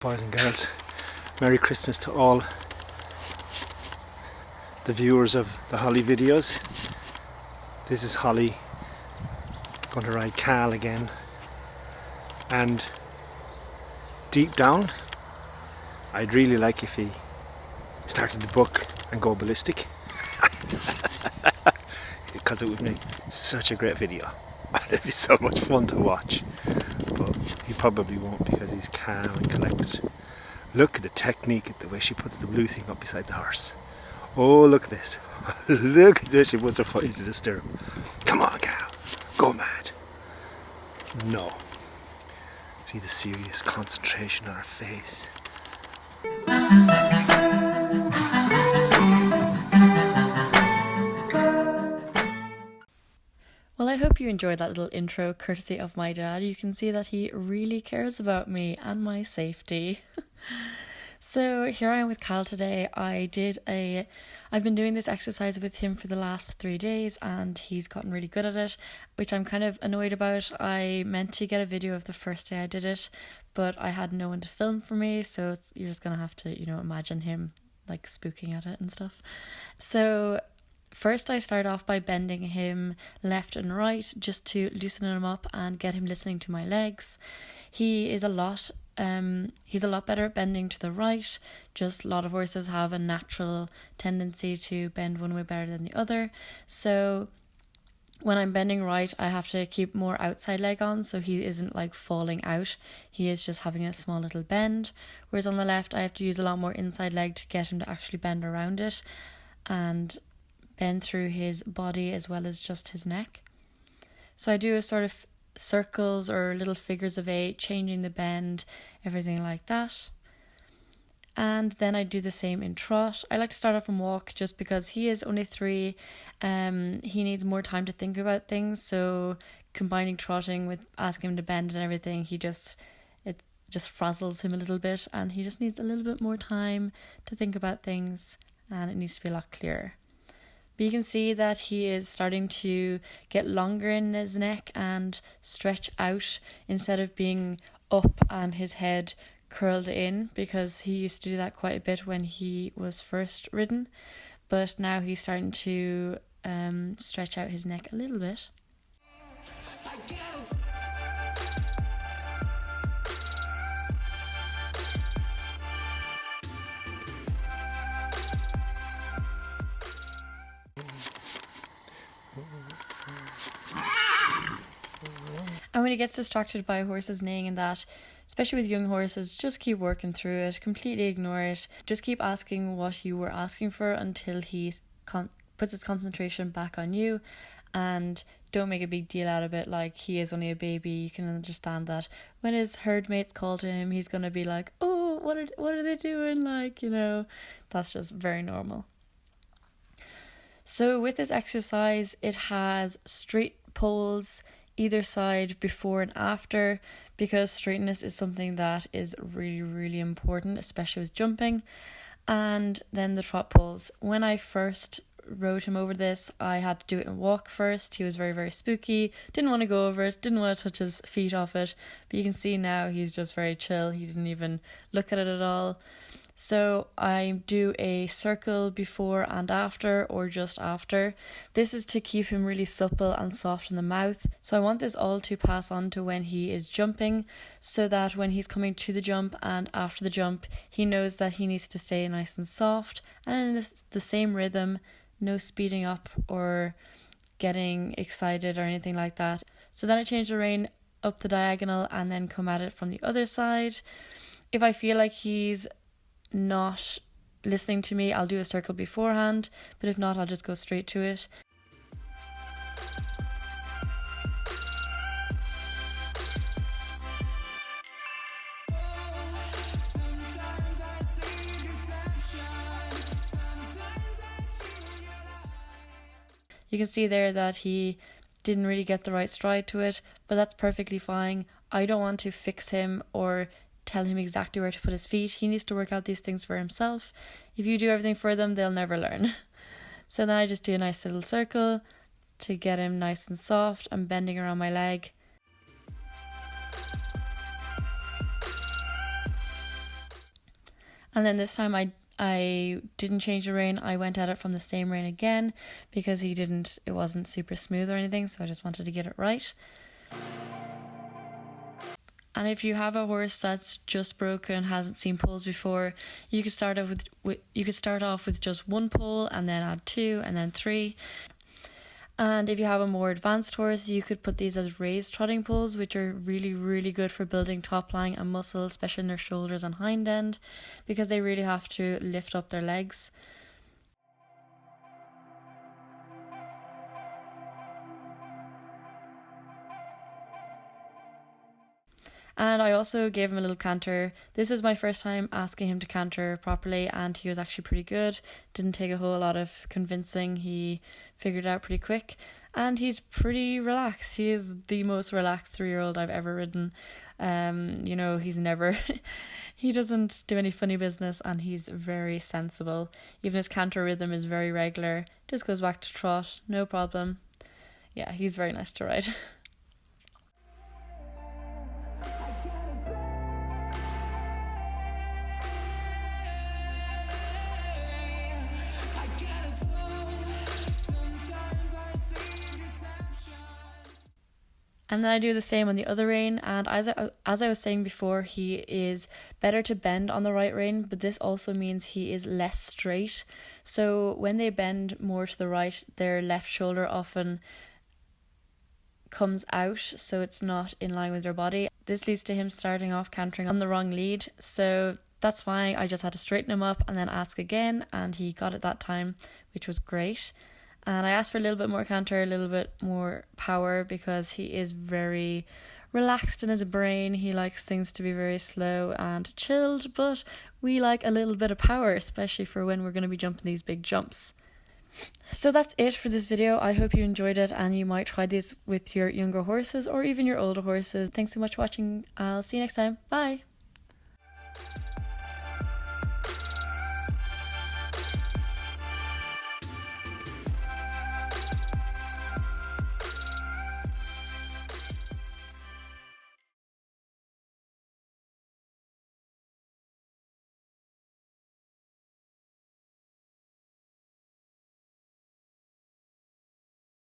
Boys and girls, Merry Christmas to all the viewers of the Holly videos. This is Holly going to ride Khal again, and deep down I'd really like if he started the book and go ballistic because it would make such a great video. It'd be so much fun to watch, but he probably won't because he's calm and collected. Look at the technique, at the way she puts the blue thing up beside the horse. Oh, look at this. Look at the way she puts her foot into the stirrup. Come on, Khal, go mad. No. See the serious concentration on her face. Well, I hope you enjoyed that little intro courtesy of my dad. You can see that he really cares about me and my safety. So here I am with Khal today. I've been doing this exercise with him for the last 3 days and he's gotten really good at it, which I'm kind of annoyed about. I meant to get a video of the first day I did it, but I had no one to film for me, so you're just going to have to, imagine him like spooking at it and stuff. So first I start off by bending him left and right just to loosen him up and get him listening to my legs. He's a lot better at bending to the right. Just a lot of horses have a natural tendency to bend one way better than the other. So when I'm bending right, I have to keep more outside leg on so he isn't like falling out. He is just having a small little bend. Whereas on the left, I have to use a lot more inside leg to get him to actually bend around it and bend through his body as well as just his neck. So I do a sort of circles or little figures of 8, changing the bend, everything like that. And then I do the same in trot. I like to start off and walk just because he is only 3. He needs more time to think about things, so combining trotting with asking him to bend and everything, it just frazzles him a little bit and he just needs a little bit more time to think about things and it needs to be a lot clearer. But you can see that he is starting to get longer in his neck and stretch out instead of being up and his head curled in, because he used to do that quite a bit when he was first ridden. But now he's starting to stretch out his neck a little bit. And when he gets distracted by horses neighing and that, especially with young horses, just keep working through it, completely ignore it. Just keep asking what you were asking for until he puts his concentration back on you, and don't make a big deal out of it like he is only a baby. You can understand that when his herd mates call to him, he's going to be like, oh, what are they doing? That's just very normal. So with this exercise, it has straight poles either side before and after, because straightness is something that is really, really important, especially with jumping. And then the trot poles. When I first rode him over this, I had to do it in walk first. He was very, very spooky, didn't want to go over it, didn't want to touch his feet off it, but you can see now he's just very chill. He didn't even look at it at all. So I do a circle before and after, or just after. This is to keep him really supple and soft in the mouth. So I want this all to pass on to when he is jumping, so that when he's coming to the jump and after the jump, he knows that he needs to stay nice and soft and in the same rhythm, no speeding up or getting excited or anything like that. So then I change the rein up the diagonal and then come at it from the other side. If I feel like he's not listening to me, I'll do a circle beforehand, but if not, I'll just go straight to it. You can see there that he didn't really get the right stride to it, but that's perfectly fine. I don't want to fix him or tell him exactly where to put his feet. He needs to work out these things for himself. If you do everything for them, they'll never learn. So then I just do a nice little circle to get him nice and soft. I'm bending around my leg. And then this time I didn't change the rein. I went at it from the same rein again because it wasn't super smooth or anything, so I just wanted to get it right. And if you have a horse that's just broken, hasn't seen poles before, you could start off with just one pole and then add 2 and then 3. And if you have a more advanced horse, you could put these as raised trotting poles, which are really, really good for building top line and muscle, especially in their shoulders and hind end, because they really have to lift up their legs. And I also gave him a little canter. This is my first time asking him to canter properly, and he was actually pretty good. Didn't take a whole lot of convincing. He figured it out pretty quick, and he's pretty relaxed. He is the most relaxed 3-year-old I've ever ridden. He's never... he doesn't do any funny business, and he's very sensible. Even his canter rhythm is very regular. Just goes back to trot, no problem. Yeah, he's very nice to ride. And then I do the same on the other rein, and as I was saying before, he is better to bend on the right rein, but this also means he is less straight. So when they bend more to the right, their left shoulder often comes out, so it's not in line with their body. This leads to him starting off cantering on the wrong lead, so that's fine. I just had to straighten him up and then ask again, and he got it that time, which was great. And I asked for a little bit more canter, a little bit more power, because he is very relaxed in his brain. He likes things to be very slow and chilled, but we like a little bit of power, especially for when we're going to be jumping these big jumps. So that's it for this video. I hope you enjoyed it, and you might try these with your younger horses or even your older horses. Thanks so much for watching. I'll see you next time. Bye!